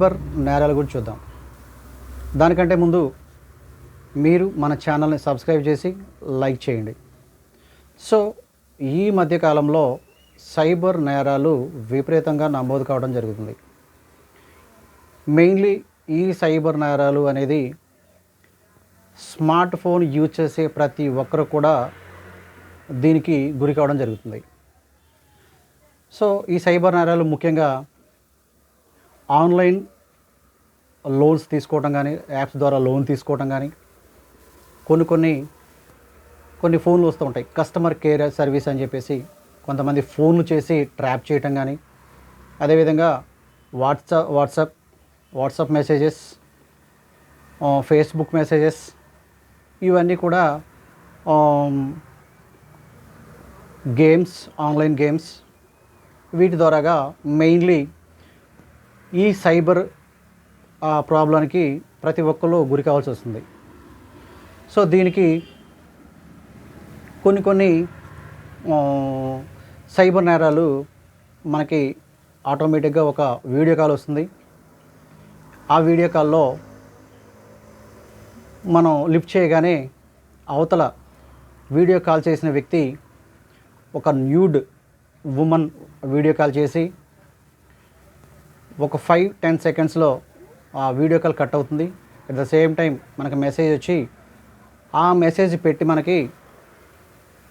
Cyber నేరాల గురించి చూద్దాం. దానికంటే ముందు మీరు మన ఛానల్ని సబ్స్క్రైబ్ చేసి లైక్ చేయండి. సో ఈ మధ్యకాలంలో సైబర్ నేరాలు విపరీతంగా నమోదు కావడం జరుగుతుంది. మెయిన్లీ ఈ సైబర్ నేరాలు అనేది స్మార్ట్ ఫోన్ యూజ్ చేసే ప్రతి ఒక్కరు కూడా దీనికి గురి కావడం జరుగుతుంది. సో ఈ సైబర్ నేరాలు ముఖ్యంగా ఆన్లైన్ లోన్స్ తీసుకోవటం కానీ, యాప్స్ ద్వారా లోన్ తీసుకోవటం కానీ, కొన్ని ఫోన్లు వస్తూ ఉంటాయి, కస్టమర్ కేర్ సర్వీస్ అని చెప్పేసి కొంతమంది ఫోన్లు చేసి ట్రాప్ చేయటం కానీ, అదేవిధంగా వాట్సాప్ మెసేజెస్, ఫేస్బుక్ మెసేజెస్, ఇవన్నీ కూడా గేమ్స్, ఆన్లైన్ గేమ్స్, వీటి ద్వారాగా మెయిన్లీ ఈ సైబర్ ప్రాబ్లానికి ప్రతి ఒక్కరు గురి కావాల్సి వస్తుంది. సో దీనికి కొన్ని సైబర్ నేరాలు మనకి ఆటోమేటిక్గా ఒక వీడియో కాల్ వస్తుంది. ఆ వీడియో కాల్లో మనం లిఫ్ట్ చేయగానే అవతల వీడియో కాల్ చేసిన వ్యక్తి ఒక న్యూడ్ ఉమెన్ వీడియో కాల్ చేసి ఒక 5-10 సెకండ్స్లో ఆ వీడియో కాల్ కట్ అవుతుంది. అట్ ద సేమ్ టైం మనకు మెసేజ్ వచ్చి ఆ మెసేజ్ పెట్టి మనకి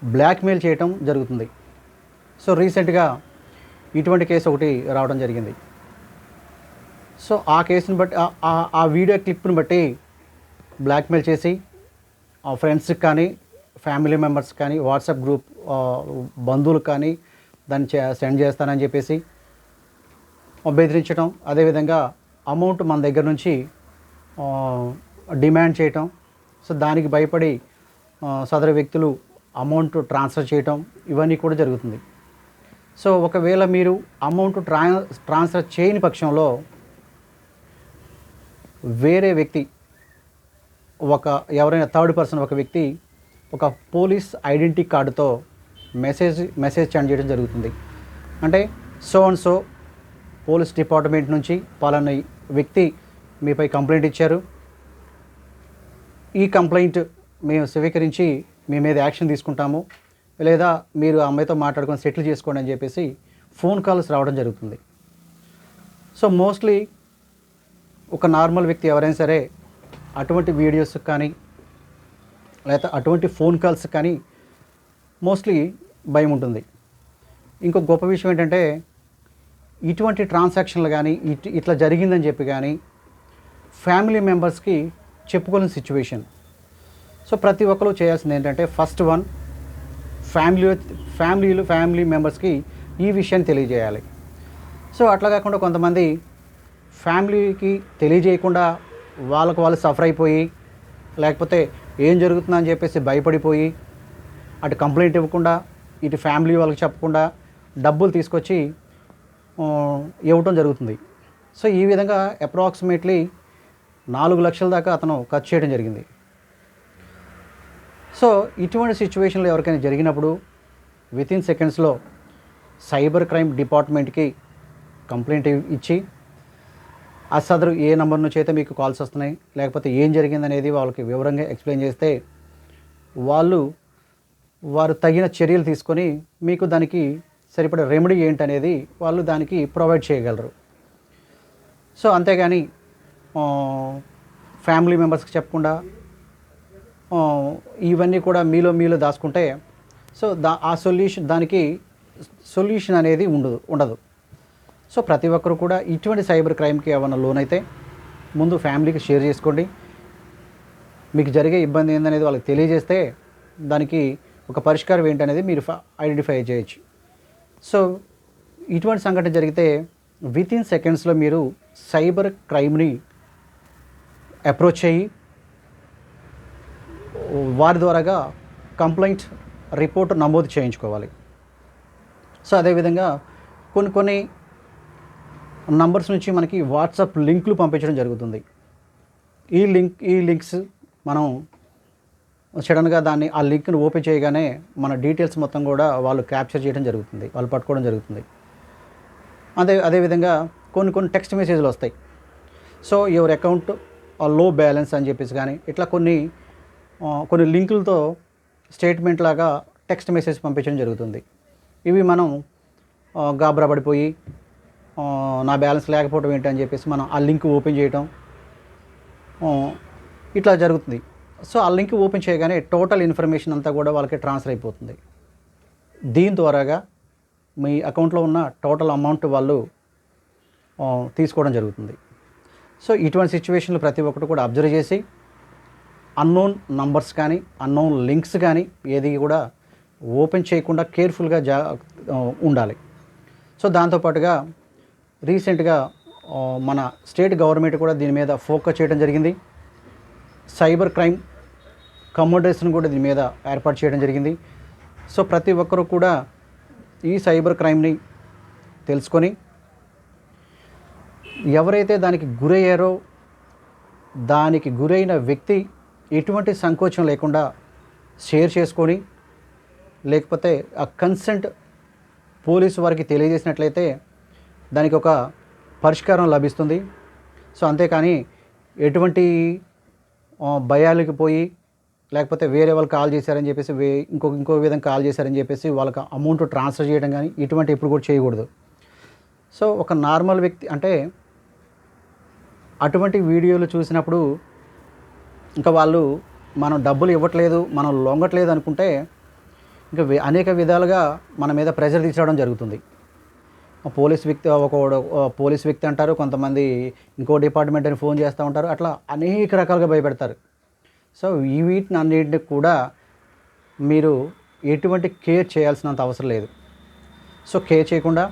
బ్లాక్మెయిల్ చేయటం జరుగుతుంది. సో రీసెంట్గా ఇటువంటి కేసు ఒకటి రావడం జరిగింది. సో ఆ కేసుని బట్టి ఆ వీడియో క్లిప్ని బట్టి బ్లాక్మెయిల్ చేసి ఆ ఫ్రెండ్స్కి కానీ, ఫ్యామిలీ మెంబర్స్ కానీ, వాట్సాప్ గ్రూప్ బంధువులకు కానీ దాన్ని సెండ్ చేస్తానని చెప్పేసి బెదిరించడం, అదేవిధంగా అమౌంట్ మన దగ్గర నుంచి డిమాండ్ చేయటం. సో దానికి భయపడి సదరు వ్యక్తులు అమౌంట్ ట్రాన్స్ఫర్ చేయటం, ఇవన్నీ కూడా జరుగుతుంది. సో ఒకవేళ మీరు అమౌంట్ ట్రాన్స్ఫర్ చేయని పక్షంలో వేరే వ్యక్తి, ఎవరైనా థర్డ్ పర్సన్ ఒక వ్యక్తి ఒక పోలీస్ ఐడెంటిటీ కార్డుతో మెసేజ్ సెండ్ చేయడం జరుగుతుంది. అంటే so and so police department నుంచి పలానా వ్యక్తి మీపై కంప్లైంట్ ఇచ్చారు, ఈ కంప్లైంట్ మేము స్వీకరించి మీ మీద యాక్షన్ తీసుకుంటాము, లేదా మీరు ఆ అమ్మాయితో మాట్లాడుకొని సెటిల్ చేసుకోండి అని చెప్పేసి ఫోన్ కాల్స్ రావడం జరుగుతుంది. సో మోస్ట్లీ ఒక నార్మల్ వ్యక్తి ఎవరైనా సరే అటువంటి వీడియోస్ కానీ లేదా అటువంటి ఫోన్ కాల్స్ కానీ మోస్ట్లీ భయం ఉంటుంది. ఇంకో గొప్ప విషయం ఏంటంటే ఇటువంటి ట్రాన్సాక్షన్లు కానీ ఇట్లా జరిగిందని చెప్పి కానీ ఫ్యామిలీ మెంబర్స్కి చెప్పుకోలేని సిచ్యువేషన్. సో ప్రతి ఒక్కరు చేయాల్సింది ఏంటంటే ఫస్ట్ వన్ ఫ్యామిలీ మెంబర్స్కి ఈ విషయాన్ని తెలియజేయాలి. సో అట్లా కాకుండా కొంతమంది ఫ్యామిలీకి తెలియజేయకుండా వాళ్ళకు వాళ్ళు సఫర్ అయిపోయి, లేకపోతే ఏం జరుగుతుందని చెప్పేసి భయపడిపోయి అటు కంప్లైంట్ ఇవ్వకుండా ఇటు ఫ్యామిలీ వాళ్ళకి చెప్పకుండా డబ్బులు తీసుకొచ్చి ఇవ్వటం జరుగుతుంది. సో ఈ విధంగా అప్రాక్సిమేట్లీ 4 లక్షల దాకా అతను ఖర్చు చేయడం జరిగింది. సో ఇటువంటి సిచ్యువేషన్లో ఎవరికైనా జరిగినప్పుడు వితిన్ సెకండ్స్లో సైబర్ క్రైమ్ డిపార్ట్మెంట్కి కంప్లైంట్ ఇచ్చి ఆ సదరు ఏ నెంబర్ నుంచి అయితే మీకు కాల్స్ వస్తున్నాయి, లేకపోతే ఏం జరిగిందనేది వాళ్ళకి వివరంగా ఎక్స్ప్లెయిన్ చేస్తే వారు తగిన చర్యలు తీసుకొని మీకు దానికి సరిపడే రెమెడీ ఏంటనేది వాళ్ళు దానికి ప్రొవైడ్ చేయగలరు. సో అంతేగాని ఫ్యామిలీ మెంబర్స్కి చెప్పకుండా ఇవన్నీ కూడా మీలో దాచుకుంటే సో దానికి సొల్యూషన్ అనేది ఉండదు. సో ప్రతి ఒక్కరు కూడా ఇటువంటి సైబర్ క్రైమ్కి ఏమైనా లోన్ అయితే ముందు ఫ్యామిలీకి షేర్ చేసుకోండి. మీకు జరిగే ఇబ్బంది ఏందనేది వాళ్ళకి తెలియజేస్తే దానికి ఒక పరిష్కారం ఏంటనేది మీరు ఐడెంటిఫై చేయొచ్చు. సో ఇటువంటి సంఘటన జరిగితే వితిన్ సెకండ్స్లో మీరు సైబర్ క్రైమ్ని అప్రోచ్ అయ్యి వారి ద్వారాగా కంప్లైంట్ రిపోర్ట్ నమోదు చేయించుకోవాలి. సో అదేవిధంగా కొన్ని నంబర్స్ నుంచి మనకి వాట్సాప్ లింకులు పంపించడం జరుగుతుంది. ఈ లింక్స్ మనం సడన్గా ఆ లింక్ని ఓపెన్ చేయగానే మన డీటెయిల్స్ మొత్తం కూడా వాళ్ళు క్యాప్చర్ చేయడం జరుగుతుంది, వాళ్ళు పట్టుకోవడం జరుగుతుంది. అదేవిధంగా కొన్ని టెక్స్ట్ మెసేజ్లు వస్తాయి. సో యువర్ అకౌంట్ లో బ్యాలెన్స్ అని చెప్పేసి కానీ ఇట్లా కొన్ని లింకులతో స్టేట్మెంట్ లాగా టెక్స్ట్ మెసేజ్ పంపించడం జరుగుతుంది. ఇవి మనం గాబరా పడిపోయి నా బ్యాలెన్స్ లేకపోవడం ఏంటి అని చెప్పేసి మనం ఆ లింక్ ఓపెన్ చేయటం ఇట్లా జరుగుతుంది. సో ఆ లింక్ ఓపెన్ చేయగానే టోటల్ ఇన్ఫర్మేషన్ అంతా కూడా వాళ్ళకి ట్రాన్స్ఫర్ అయిపోతుంది. దీని ద్వారాగా మీ అకౌంట్లో ఉన్న టోటల్ అమౌంట్ వాళ్ళు తీసుకోవడం జరుగుతుంది. సో ఇటువంటి సిచ్యువేషన్లు ప్రతి ఒక్కటి కూడా అబ్జర్వ్ చేసి అన్నోన్ నంబర్స్ కానీ అన్నోన్ లింక్స్ కానీ ఏది కూడా ఓపెన్ చేయకుండా కేర్ఫుల్గా ఉండాలి. సో దాంతోపాటుగా రీసెంట్గా మన స్టేట్ గవర్నమెంట్ కూడా దీని మీద ఫోకస్ చేయడం జరిగింది. సైబర్ క్రైమ్ కమోడర్స్ని కూడా దీని మీద ఏర్పాటు చేయడం జరిగింది. సో ప్రతి ఒక్కరూ కూడా ఈ సైబర్ క్రైమ్ని తెలుసుకొని ఎవరైతే దానికి గురయ్యారో దానికి గురైన వ్యక్తి ఎటువంటి సంకోచం లేకుండా షేర్ చేసుకొని లేకపోతే ఆ కన్సెంట్ పోలీసు వారికి తెలియజేసినట్లయితే దానికి ఒక పరిష్కారం లభిస్తుంది. సో అంతేకాని ఎటువంటి భయాలకి పోయి లేకపోతే వేరే వాళ్ళు కాల్ చేశారని చెప్పేసి ఇంకో విధంగా కాల్ చేశారని చెప్పేసి వాళ్ళకి అమౌంట్ ట్రాన్స్ఫర్ చేయడం కానీ ఇటువంటి ఎప్పుడు కూడా చేయకూడదు. సో ఒక నార్మల్ వ్యక్తి అంటే అటువంటి వీడియోలు చూసినప్పుడు ఇంకా వాళ్ళు మనం డబ్బులు ఇవ్వట్లేదు, మనం లొంగట్లేదు అనుకుంటే ఇంకా అనేక విధాలుగా మన మీద ప్రెషర్ తీసుకురావడం జరుగుతుంది. పోలీస్ వ్యక్తి అంటారు, కొంతమంది ఇంకో డిపార్ట్మెంట్ అని ఫోన్ చేస్తూ ఉంటారు, అట్లా అనేక రకాలుగా భయపెడతారు. సో వీటిని అన్నింటికి కూడా మీరు ఎటువంటి కేర్ చేయాల్సినంత అవసరం లేదు. సో కేర్ చేయకుండా